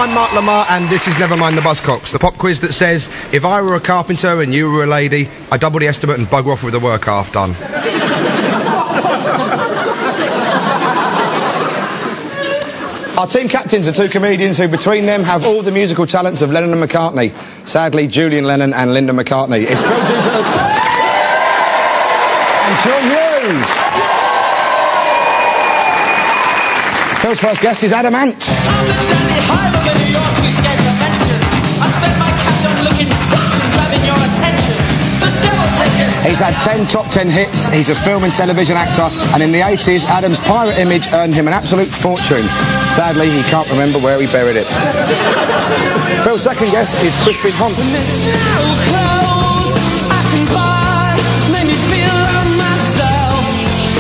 I'm Mark Lamar, and this is Never Mind the Buzzcocks, the pop quiz that says, if I were a carpenter and you were a lady, I'd double the estimate and bugger off with the work half done. Our team captains are two comedians who, between them, have all the musical talents of Lennon and McCartney. Sadly, Julian Lennon and Linda McCartney. It's Phil Dupas and Sean Hughes. Phil's first guest is Adam Ant. I'm the dandy highway in New York to escape the mention. I spent my cash on looking fresh and grabbing your attention. The devil said yes. He's had 10 top 10 hits, he's a film and television actor, and in the 80s, Adam's pirate image earned him an absolute fortune. Sadly, he can't remember where he buried it. Phil's second guest is Crispin Hunt.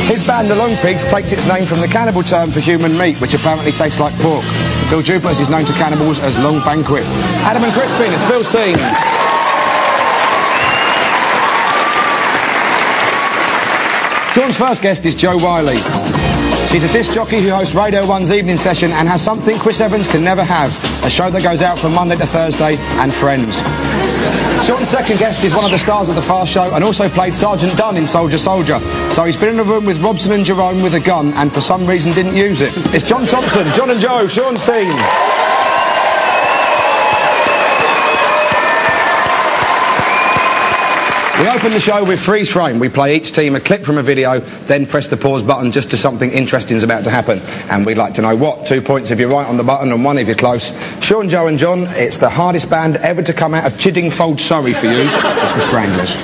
His band, The Long Pigs, takes its name from the cannibal term for human meat, which apparently tastes like pork. Phil Dupas is known to cannibals as Long Banquet. Adam and Crispin, it's Phil's team. Sean's first guest is Jo Whiley. She's a disc jockey who hosts Radio 1's Evening Session and has something Chris Evans can never have, a show that goes out from Monday to Thursday, and Friends. Sean's second guest is one of the stars of The Fast Show and also played Sergeant Dunn in Soldier Soldier. So he's been in a room with Robson and Jerome with a gun and for some reason didn't use it. It's John Thompson, John and Joe, Sean's team. We open the show with Freeze Frame. We play each team a clip from a video, then press the pause button just as something interesting is about to happen. And we'd like to know what. 2 points if you're right on the button and 1 if you're close. Sean, Joe and John, it's the hardest band ever to come out of Chiddingfold, Surrey for you. It's the Stranglers.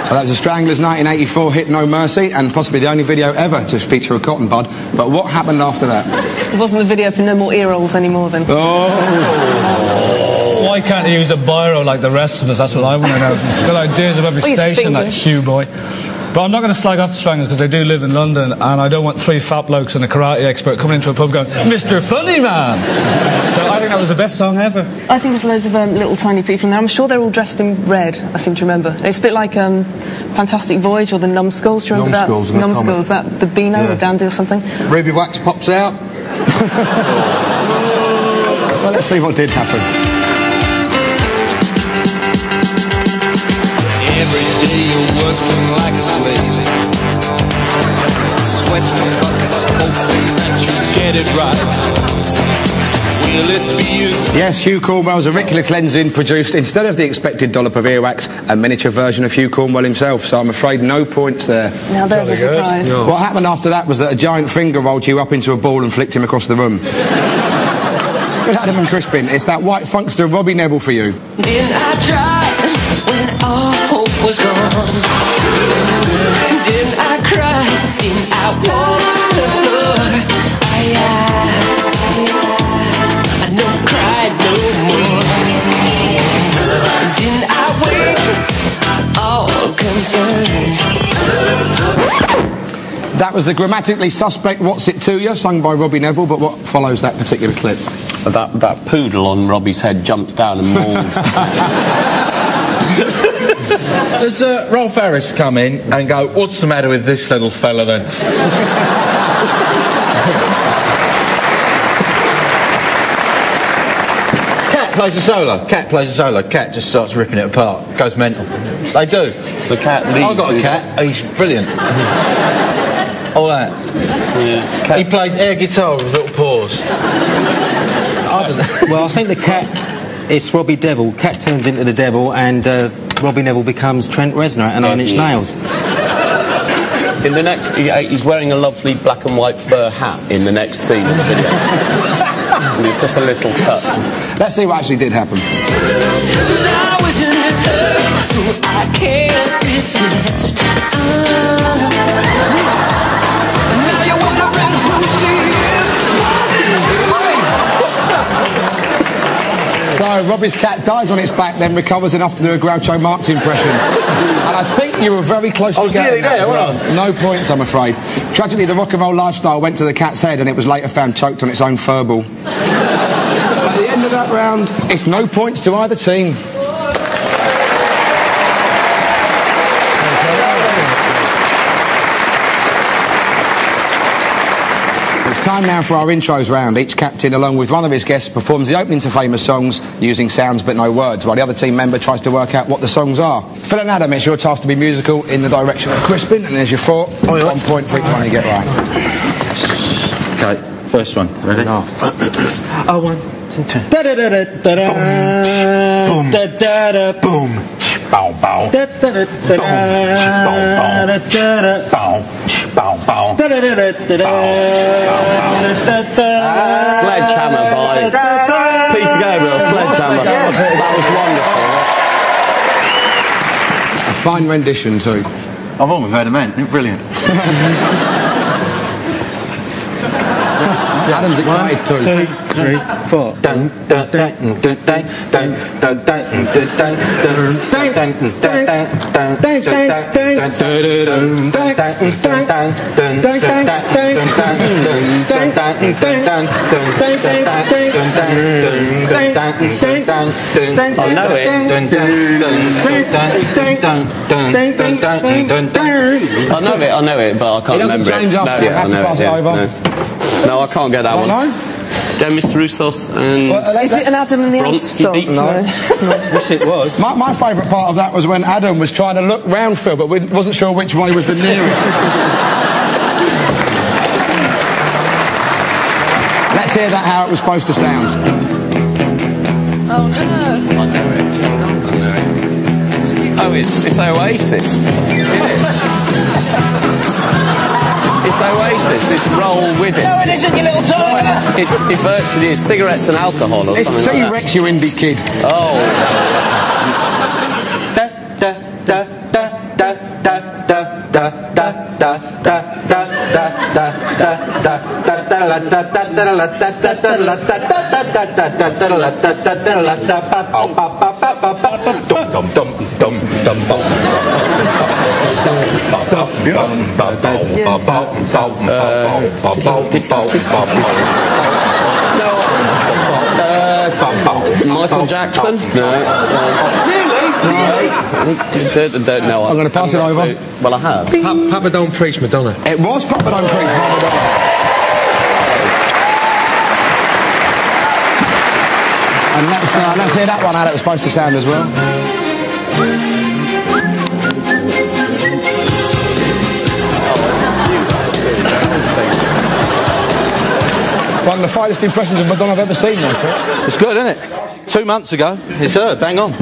So that was the Stranglers' 1984 hit No Mercy, and possibly the only video ever to feature a cotton bud. But what happened after that? It wasn't the video for No More Earholes anymore then. Oh! Why can't he use a biro like the rest of us? That's what I want to know. Got ideas of every station, that Hugh boy. But I'm not going to slag off the Stranglers because I do live in London and I don't want 3 fat blokes and a karate expert coming into a pub going, Mr. Funny Man! So I think that was the best song ever. I think there's loads of little tiny people in there. I'm sure they're all dressed in red, I seem to remember. It's a bit like Fantastic Voyage or the Numbskulls, do you remember that? Numbskulls, that, the Beano, yeah. The Dandy or something. Ruby Wax pops out. Well, let's see what did happen. Every day you're working like a slave, sweating buckets, hoping that you get it right. Will it be you? Yes, Hugh Cornwell's auricular cleansing produced, instead of the expected dollop of earwax, a miniature version of Hugh Cornwell himself, so I'm afraid no points there. Now there's a surprise. No. What happened after that was that a giant finger rolled Hugh up into a ball and flicked him across the room. With Adam and Crispin, it's that white funkster Robbie Neville for you. Didn't I try when all hope was gone? Didn't I cry? Didn't I want? I don't cry no more. Didn't I wait? All concerned. That was the grammatically suspect What's It To You, sung by Robbie Neville, but what follows that particular clip? That poodle on Robbie's head jumps down and mauls. Does Rolf Harris come in and go, what's the matter with this little fella then? Cat plays a solo. Cat plays a solo. Cat just starts ripping it apart. Goes mental. They do. The cat leads. I've got a cat. He's brilliant. All that. Yeah. He plays air guitar with little paws. Well, I think the cat, it's Robbie Devil. Cat turns into the devil and Robbie Neville becomes Trent Reznor at 9 Inch Nails. In the next, he's wearing a lovely black and white fur hat in the next scene of the video. And it's just a little touch. Let's see what actually did happen. I can't resist. Now you wanna run who she is. So, Joe, Robbie's cat dies on its back, then recovers enough to do a Groucho Marx impression. And I think you were very close to getting that as well. No points, I'm afraid. Tragically, the rock and roll lifestyle went to the cat's head and it was later found choked on its own furball. At the end of that round, it's no points to either team. Time now for our intros round. Each captain, along with one of his guests, performs the opening to famous songs using sounds but no words, while the other team member tries to work out what the songs are. Phil and Adam, it's your task to be musical in the direction of Crispin, and there's your 4. 1 point for each one you get right. Okay, first one. Ready? No. 1, 2, 3. Da da da da da da. Boom. Da da da. Boom. Bow bow. Da da da da da. Da da da. Bow. Bow bow. Da da da da da. Sledgehammer by Peter Gabriel. Sledgehammer. That was wonderful. A fine rendition too. I've almost heard a man. Brilliant. Adam's excited too. 1, 2, 3, 4. Dun dun dun dun dun dun dun dun I know it, but I can't remember it. No, you have to pass it over. No, I can't get that one. No? Demis Roussos and... Is it an Adam and the Ants song? No. Wish it was. My favourite part of that was when Adam was trying to look round Phil, but wasn't sure which way was the nearest. Let's hear that how it was supposed to sound. Oh no. I know it. Oh, it's Oasis. It is. It's Oasis, it's Roll With It. No, it isn't, you little toy! It virtually is cigarettes and alcohol or It's something like T-Rex, you indie kid. Oh. Michael Jackson? No. Really? Don't know. I'm going to pass it over. Well, I have. Papa Don't Preach, Madonna. It was Papa Don't Preach, Madonna. And let's hear that one how it was supposed to sound as well. One of the finest impressions of Madonna I've ever seen, I thought. It's good, isn't it? 2 months ago, it's her. Bang on.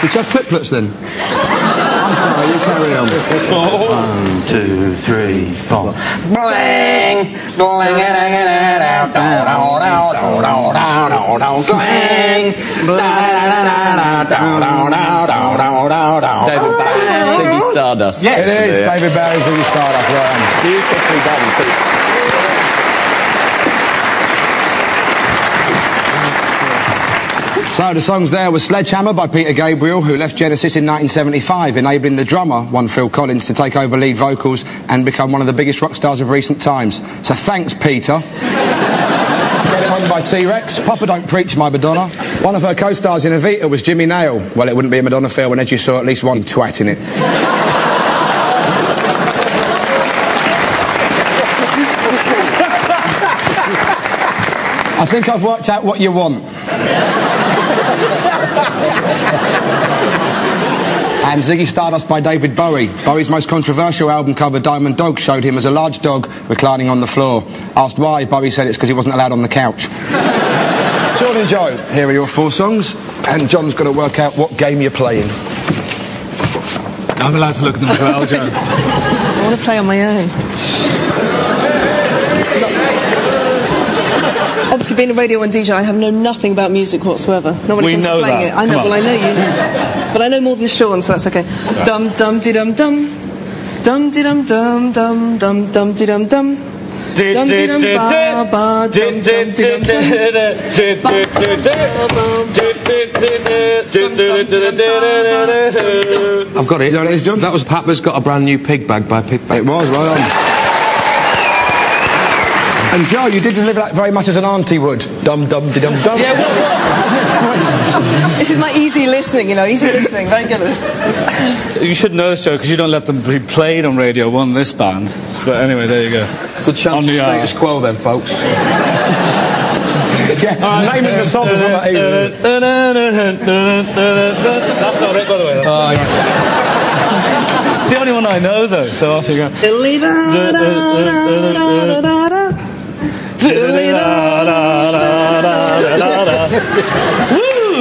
Did you have triplets then? I'm sorry, you carry on. 1, 2, 3, 4. Bling! Bling! David Bowie, Ziggy Stardust. Yes, it is. David Bowie, Ziggy Stardust. Right. Beautifully done, too. So the songs there were Sledgehammer by Peter Gabriel, who left Genesis in 1975, enabling the drummer, one Phil Collins, to take over lead vocals and become one of the biggest rock stars of recent times. So thanks, Peter. Get it on by T-Rex. Papa Don't Preach, my Madonna. One of her co-stars in Evita was Jimmy Nail. Well, it wouldn't be a Madonna fair when you saw at least one twat in it. I think I've worked out what you want. And Ziggy Stardust by David Bowie. Bowie's most controversial album cover, Diamond Dog, showed him as a large dog reclining on the floor. Asked why, Bowie said it's because he wasn't allowed on the couch. Sean and Joe, here are your 4 songs, and John's got to work out what game you're playing. I'm allowed to look at them as well, Joe. I want to play on my own. Obviously, being a Radio 1 DJ, I have known nothing about music whatsoever. Not when it comes to playing it. I know, well, I know you know. But I know more than Sean, so that's okay. Dum dum di dum dum. Dum di dum dum dum dum dum di dum dum. I've got it. You know what it is, John? That was Papa's Got a Brand New Pig Bag by Pig Bag. It was, right on. And Joe, you did deliver that very much as an auntie would. Dum-dum-de-dum-dum. Yeah, what? This is my easy listening, you know, easy listening. Very good at this. You should know this, Joe, because you don't let them be played on Radio 1, this band. But anyway, there you go. Good chance of status quo then, folks. Yeah, naming the songs not that easy. That's not it, by the way. Oh, yeah. It's the only one I know, though, so off you go. Woo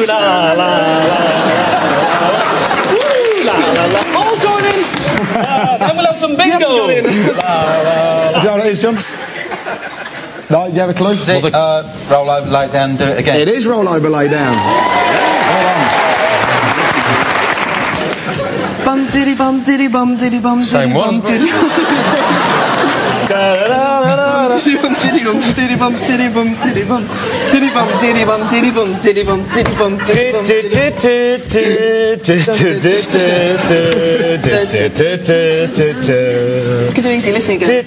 la la la. Woo la la la. All join in. Then we'll have some bingo. Do you know what it is, John? No, do you have a clue? Is it, roll over, lay down, do it again? It is roll over, lay down. Hold on. Bum diddy bum diddy bum diddy bum. Same one. Diddy bum diddy bum diddy bum diddy bum diddy bum diddy bum diddy bum diddy bum diddy bum diddy bum diddy bum You can do easy listening again.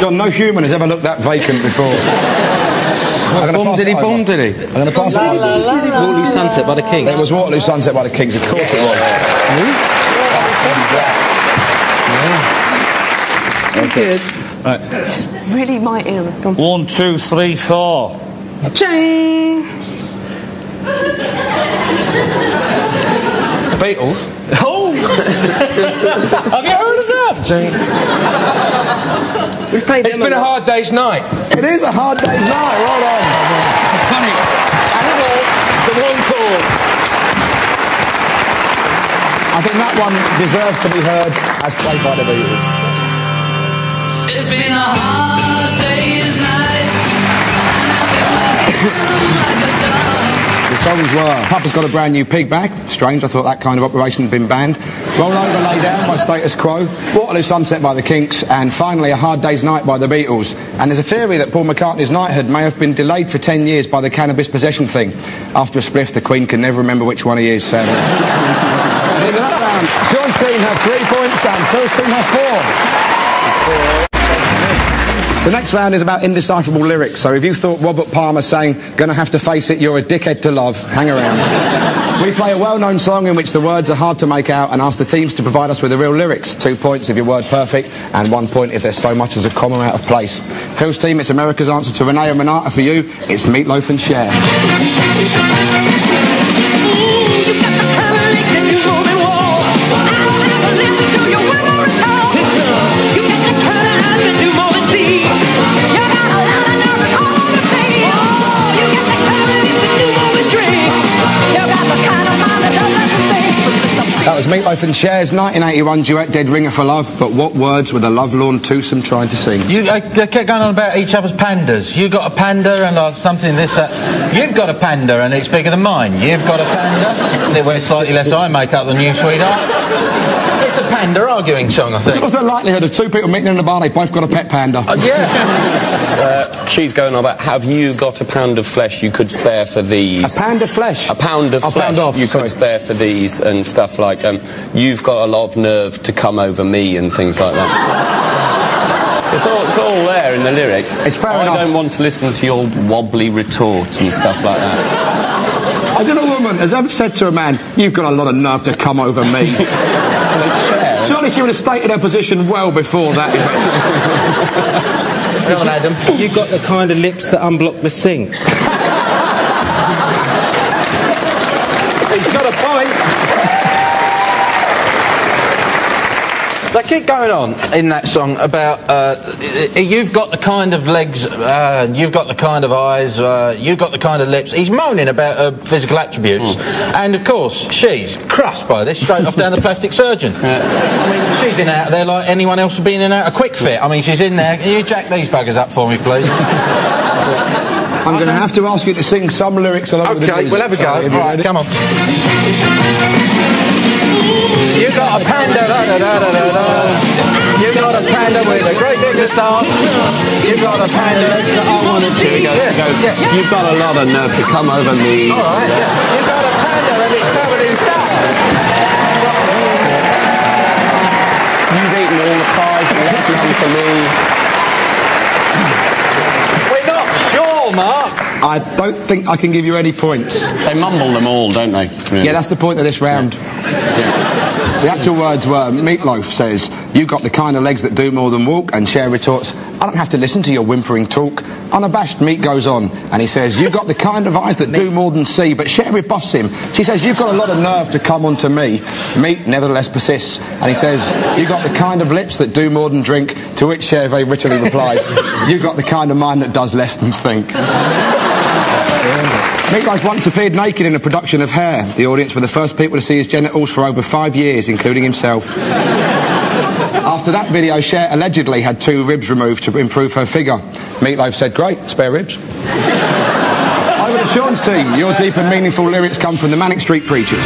John, no human has ever looked that vacant before. Bum diddy, bum diddy. I'm going to pass it over. Waterloo Sunset by the Kings. It was Waterloo Sunset by the Kings, of course it was. Very good. Right. It's really my ear. Go on. 1, 2, 3, 4. Ching! The Beatles. Oh! Have you heard of that? We've played It's been a hard day's night. It is a hard day's night, well done. Funny. And it was the one chord. I think that one deserves to be heard as played by the Beatles. It's been a hard day's night, and I've been like a dog. The songs were Papa's Got a Brand New Pig Bag. Strange, I thought that kind of operation had been banned. Roll Over, Lay Down by Status Quo. Waterloo Sunset by the Kinks. And finally, A Hard Day's Night by the Beatles. And there's a theory that Paul McCartney's knighthood may have been delayed for 10 years by the cannabis possession thing. After a spliff, the Queen can never remember which one he is, sadly. In that round, Sean's team have 3 points and Phil's team have 4. The next round is about indecipherable lyrics, so if you thought Robert Palmer saying, "Gonna have to face it, you're a dickhead to love," hang around. We play a well-known song in which the words are hard to make out and ask the teams to provide us with the real lyrics. 2 points if your word perfect, and 1 point if there's so much as a comma out of place. Phil's team, it's America's answer to Renee and Renata. For you, it's Meatloaf and Cher. That was Meatloaf and Cher's 1981 duet Dead Ringer for Love, but what words were the lovelorn twosome trying to sing? You kept going on about each other's pandas. You got a panda and something this, You've got a panda and it's bigger than mine. You've got a panda. It wears slightly less eye makeup than you, sweetheart. It's a panda arguing song, I think. What's the likelihood of 2 people meeting in a bar, they both got a pet panda? Yeah. She's going on about, have you got a pound of flesh you could spare for these? A pound of flesh? A pound of flesh you could spare for these, and stuff like, you've got a lot of nerve to come over me, and things like that. It's all there in the lyrics. It's fair enough. I don't want to listen to your wobbly retort and stuff like that. As in a woman has ever said to a man, "You've got a lot of nerve to come over me." Surely she would have stated her position well before that. Come on, Adam. You've got the kind of lips that unblock the sink. He's got a point. They keep going on in that song about you've got the kind of legs, you've got the kind of eyes, you've got the kind of lips. He's moaning about her physical attributes, and of course she's crushed by this, straight off down the plastic surgeon. I mean, she's in out there like anyone else would be in and out a quick fit. I mean, she's in there. Can you jack these buggers up for me, please? I'm going to have to ask you to sing some lyrics along with the music. Okay, we'll have a go. So, Right, come on. You got a panda, You got a panda with a great big moustache. You got a panda that I want to see. Here he goes. You've got a lot of nerve to come over me. All right, You got a panda and it's covered in stuff. You've eaten all the pies and left none for me. We're not sure, Mark. I don't think I can give you any points. They mumble them all, don't they? Really? Yeah, that's the point of this round. The actual words were, Meatloaf says, you got the kind of legs that do more than walk, and Cher retorts, I don't have to listen to your whimpering talk. Unabashed, Meat goes on, and he says, you got the kind of eyes that do more than see, but Cher rebuffs him. She says, you've got a lot of nerve to come onto me. Meat nevertheless persists, and he says, you got the kind of lips that do more than drink, to which Cher very wittily replies, you got the kind of mind that does less than think. Meatloaf once appeared naked in a production of Hair. The audience were the first people to see his genitals for over 5 years, including himself. After that video, Cher allegedly had 2 ribs removed to improve her figure. Meatloaf said, great, spare ribs. Over to Sean's team. Your deep and meaningful lyrics come from the Manic Street Preachers.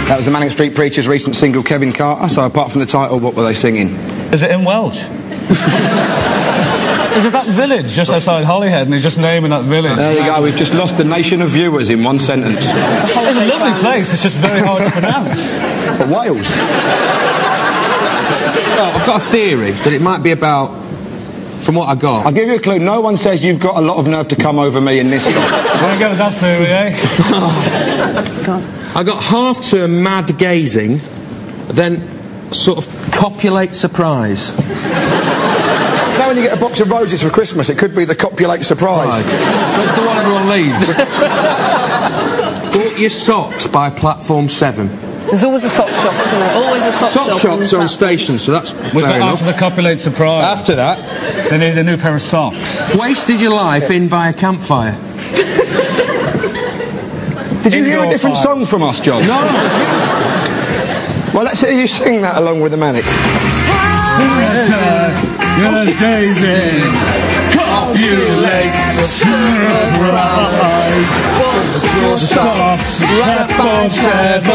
That was the Manic Street Preachers' recent single, Kevin Carter. So apart from the title, what were they singing? Is it in Welsh? Is it that village just outside Holyhead, and he's just naming that village? There you go, we've just lost the nation of viewers in one sentence. It's a lovely place, it's just very hard to pronounce. But Wales? Well, I've got a theory that it might be about, from what I got. I'll give you a clue. No one says you've got a lot of nerve to come over me in this song. There goes that theory, eh? I got half term mad gazing, then sort of copulate surprise. Now when you get a box of roses for Christmas, it could be the copulate surprise. Right. That's the one everyone leaves. Bought your socks by Platform 7. There's always a sock shop, isn't there? Always a sock shop. Sock shops are on stations, so that's Was fair that enough. after the copulate surprise? After that, They need a new pair of socks. wasted your life in by a campfire. Did you hear a different song from us, John? No. Well, let's hear you sing that along with the Manic. Copulate surprise. Socks, Platform 7.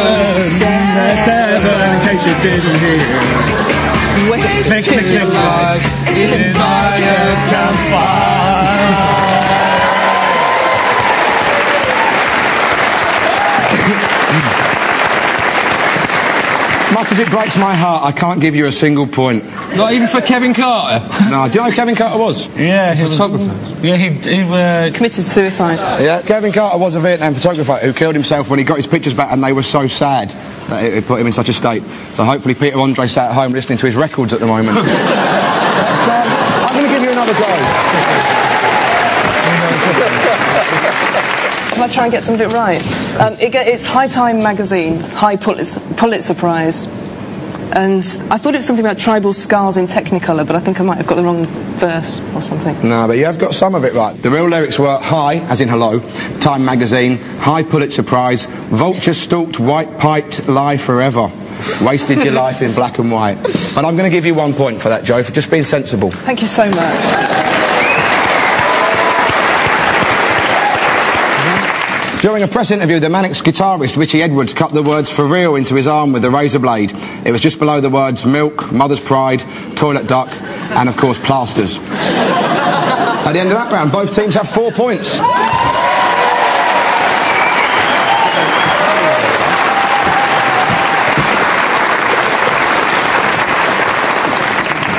In case you didn't hear. Wasted your life in by a campfire. Much as it breaks my heart, I can't give you a single point. Not even for Kevin Carter? No, do you know who Kevin Carter was? Yeah, he Photographer. he Committed suicide. Yeah, Kevin Carter was a Vietnam photographer who killed himself when he got his pictures back, and they were so sad that it put him in such a state. So hopefully Peter Andre sat at home listening to his records at the moment. So I'm going to give you another go. Can I try and get some of it right? It's High Time magazine, High Pulitzer Prize. And I thought it was something about tribal scars in Technicolor, but I think I might have got the wrong verse or something. No, but you have got some of it right. The real lyrics were High, as in hello, Time magazine, High Pulitzer Prize, vulture stalked, white-piped, lie forever. Wasted your life in black and white. But I'm going to give you 1 point for that, Joe, for just being sensible. Thank you so much. During a press interview, the Manic's guitarist Richie Edwards cut the words "for real" into his arm with a razor blade. It was just below the words milk, mother's pride, toilet duck, and of course plasters. At the end of that round, both teams have 4 points.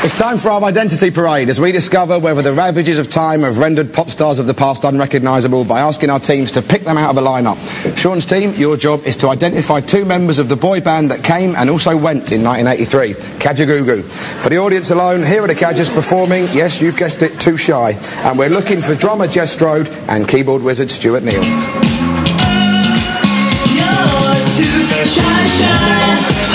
It's time for our identity parade as we discover whether the ravages of time have rendered pop stars of the past unrecognisable by asking our teams to pick them out of a lineup. Sean's team, your job is to identify 2 members of the boy band that came and also went in 1983, Kajagoogoo. For the audience alone, here are the Kajas performing, yes, you've guessed it, Too Shy. And we're looking for drummer Jess Strode and keyboard wizard Stuart Neal. You're too shy, shy.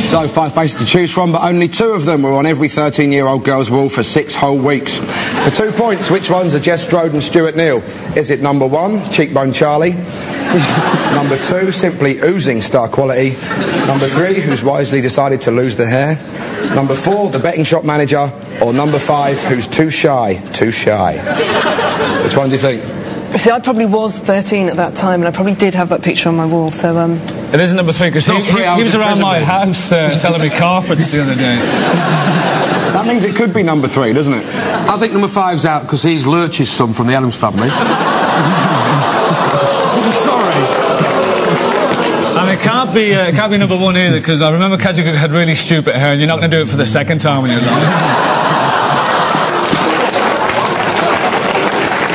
So 5 faces to choose from, but only 2 of them were on every 13-year-old girl's wall for 6 whole weeks. For 2 points, which ones are Jess Strode and Stuart Neal? Is it number 1, Cheekbone Charlie? Number 2, simply oozing star quality? Number 3, who's wisely decided to lose the hair? Number 4, the betting shop manager? Or number 5, who's too shy? Too shy. Which one do you think? See, I probably was 13 at that time, and I probably did have that picture on my wall, so, It isn't number 3, because he was around my house selling me carpets the other day. That means it could be number 3, doesn't it? I think number 5's out because he's Lurch's son from the Adams family. I'm sorry. And it can't be number 1 either, because I remember Kaji had really stupid hair, and you're not going to do it for the second time when you're done.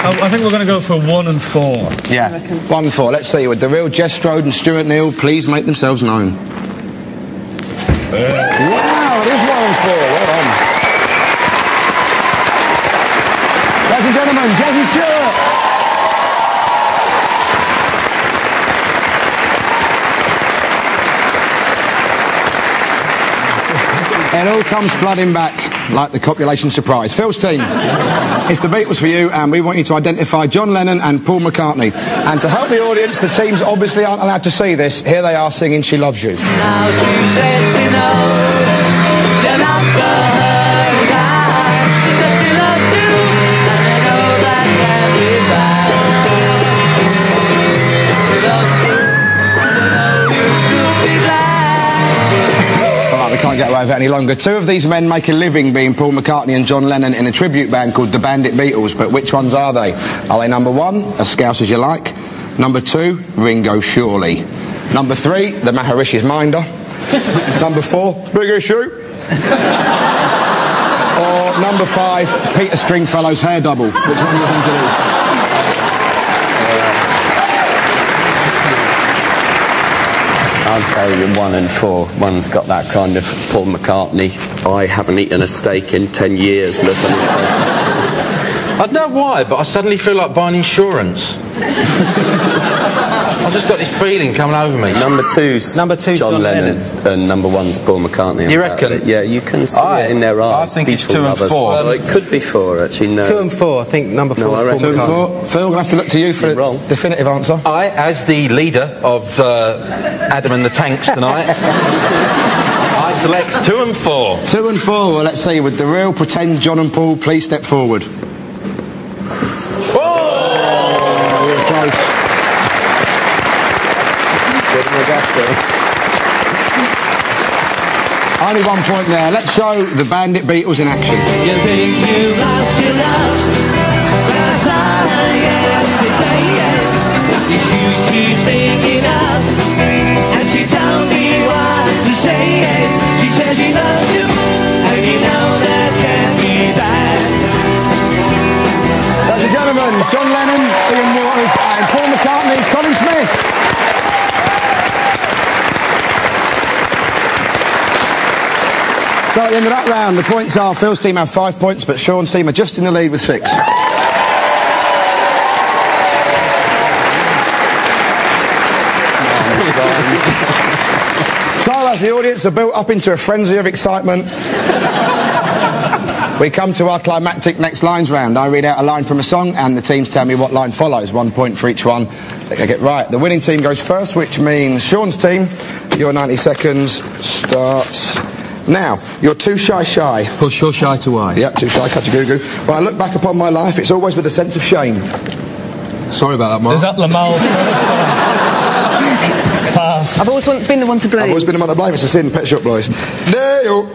I think we're going to go for 1 and 4. Yeah, 1 and 4. Let's see. With the real Jess Strode and Stuart Neal, please make themselves known. Wow, it is 1 and 4. Well done. Ladies and gentlemen, Jess and Stuart. It all comes flooding back like the copulation surprise. Phil's team, it's the Beatles for you, and we want you to identify John Lennon and Paul McCartney. And to help the audience, the teams obviously aren't allowed to see this. Here they are singing She Loves You. Now she says she knows they're not for her guy. She says she loves you, and I know that can be bad. She loves you, and I know you should be glad. We can't get away with it any longer. 2 of these men make a living being Paul McCartney and John Lennon in a tribute band called the Bandit Beatles, but which ones are they? Are they number 1, As Scouse As You Like? Number 2, Ringo Surely? Number 3, The Maharish's Minder? Number 4, Big Issue? Or number 5, Peter Stringfellow's Hair Double? Which one do you think it is? I'll tell you 1 and 4. One's got that kind of Paul McCartney, I haven't eaten a steak in 10 years look on his face. I don't know why, but I suddenly feel like buying insurance. I've just got this feeling coming over me. Number 2's John Lennon, and number 1's Paul McCartney. You reckon? Yeah, you can see it in their eyes. I think it's 2 and 4. Well, it could be 4, actually, no. 2 and 4, I think number 4 is Paul 2 and 4. Phil, we'll have to look to you for a definitive answer. I, as the leader of Adam and the Tanks tonight, I select 2 and 4. 2 and 4. Well, let's see. With the real pretend John and Paul, please step forward. Only 1 point there. Let's show the Bandit Beatles in action. You think you lost your love, but as I asked the day, she's thinking of, and she told me what to say. She says she loves you, and you know that can't be bad. Ladies and gentlemen, John Lennon, Ian Waters, and Paul McCartney, Colin Smith. So at the end of that round, the points are Phil's team have 5 points, but Sean's team are just in the lead with 6. So as the audience are built up into a frenzy of excitement, we come to our climactic next lines round. I read out a line from a song, and the teams tell me what line follows. 1 point for each one they get right. The winning team goes first, which means Sean's team, your 90 seconds starts now. You're too shy. Push your shy to why. Yep, too shy, catch a goo-goo. When I look back upon my life, it's always with a sense of shame. Sorry about that, Mark. Is that Lamal's pass? I've always been the one to blame. I've always been the one to blame. It's a sin, Pet Shop Boys. Dale.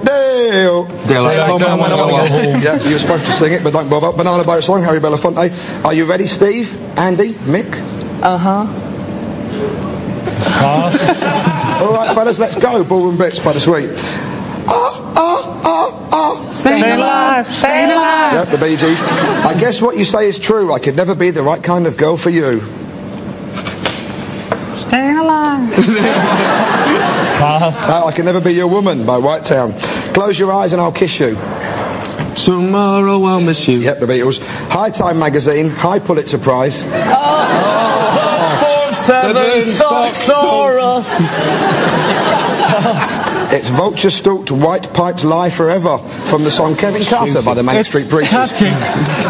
Yeah, you were supposed to sing it, but don't bother. Banana Boat song, Harry Belafonte. Are you ready, Steve? Andy? Mick? Uh-huh. Pass. All right, fellas, let's go. Ballroom Blitz by the Sweet. Staying alive. Yep, the Bee Gees. I guess what you say is true. I could never be the right kind of girl for you. Staying alive. Pass. I can never be your woman by Whitetown. Close your eyes and I'll kiss you. Tomorrow I'll miss you. Yep, the Beatles. High Time magazine, high Pulitzer Prize. 4, 7 socks or us. It's Vulture Stalked, White Piped Lie Forever from the song Kevin Carter by the Manic Street Preachers. Catchy.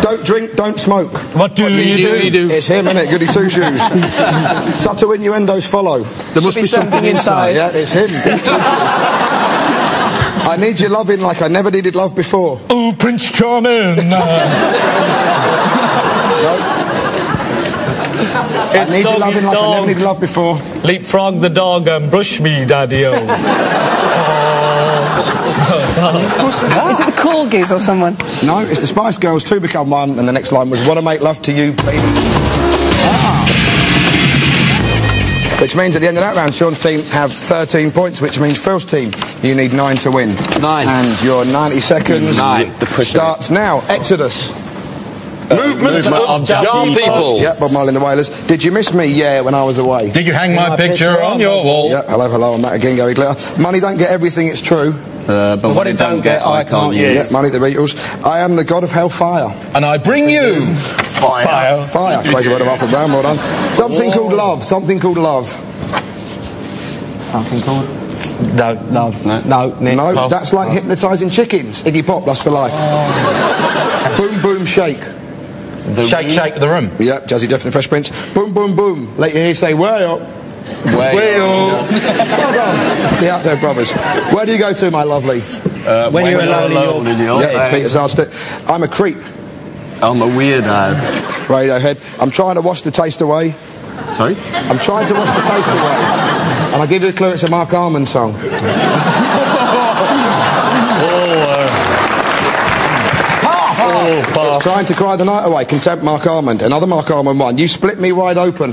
Don't drink, don't smoke. What do you do? It's him, innit? Goody Two Shoes. Subtle innuendos follow. There must be something inside. Yeah, it's him. Goody Two Shoes. I need your loving like I never needed love before. Oh, Prince Charming. I need your loving like I never needed love before. Leapfrog the dog and brush me, daddy-o. Is it the Corgis or someone? No, it's the Spice Girls, two become one, and the next line was, wanna make love to you, baby. Which means at the end of that round, Sean's team have 13 points, which means Phil's team, you need 9 to win. 9. And your 90 seconds starts now. Exodus. Movement of young people. Yeah, Bob Marley and the Wailers. Did you miss me? Yeah, when I was away. Did you hang my picture on your wall? Yeah, hello, I'm Matt again, Gary Glitter. Money don't get everything, it's true. But what it don't get, I can't use. Yeah, Money, the Beatles. I am the god of hellfire. And I bring you... Fire. Crazy word of Arthur Brown, well done. Something called love. Something called love. Something called... No, No, that's like hypnotising chickens. Iggy Pop, Lust for Life. Boom, boom, shake. Shake the room. Yeah, Jazzy Jeff and the Fresh Prince. Boom, boom, boom. Let your ear say, way up. Way up. The Out There Brothers. Where do you go to, my lovely? When you're alone in your... Yeah, Peter Sarsted. I'm a creep. I'm a weirdo. Radiohead. I'm trying to wash the taste away. Sorry? I'm trying to wash the taste away. And I'll give you a clue, it's a Mark Arman song. It's Trying to Cry the Night Away, Contempt, Mark Armand. Another Mark Armand one. You split me wide open.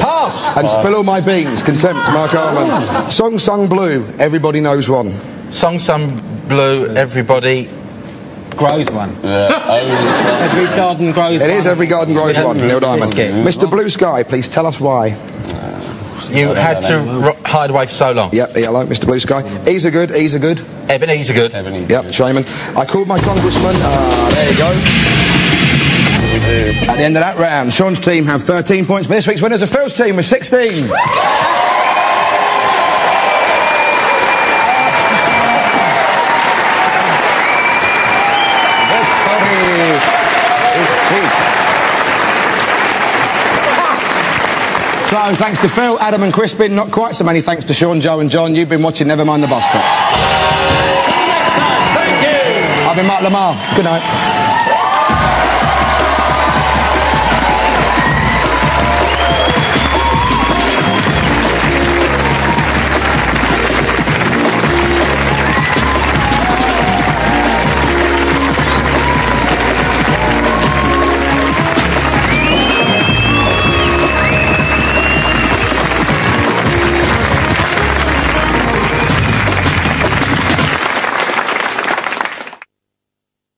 Pass. And Spill All My Beans, Contempt, Mark Armand. Song Sung Blue, everybody knows one. Song Sung Blue, everybody... Grows one. Every garden grows It one. is Every Garden Grows One, Neil Diamond. Mr. Blue Sky, please tell us why. You had to hide away for so long. Yep, hello, Mr. Blue Sky. Easer good. Ebenezer Good. Yep, Shaman. I called my congressman. There you go. At the end of that round, Sean's team have 13 points, but this week's winners are Phil's team with 16. So, thanks to Phil, Adam and Crispin. Not quite so many thanks to Sean, Joe and John. You've been watching Never Mind the Buzzcocks. Next time, thank you. I've been Mark Lamar. Good night.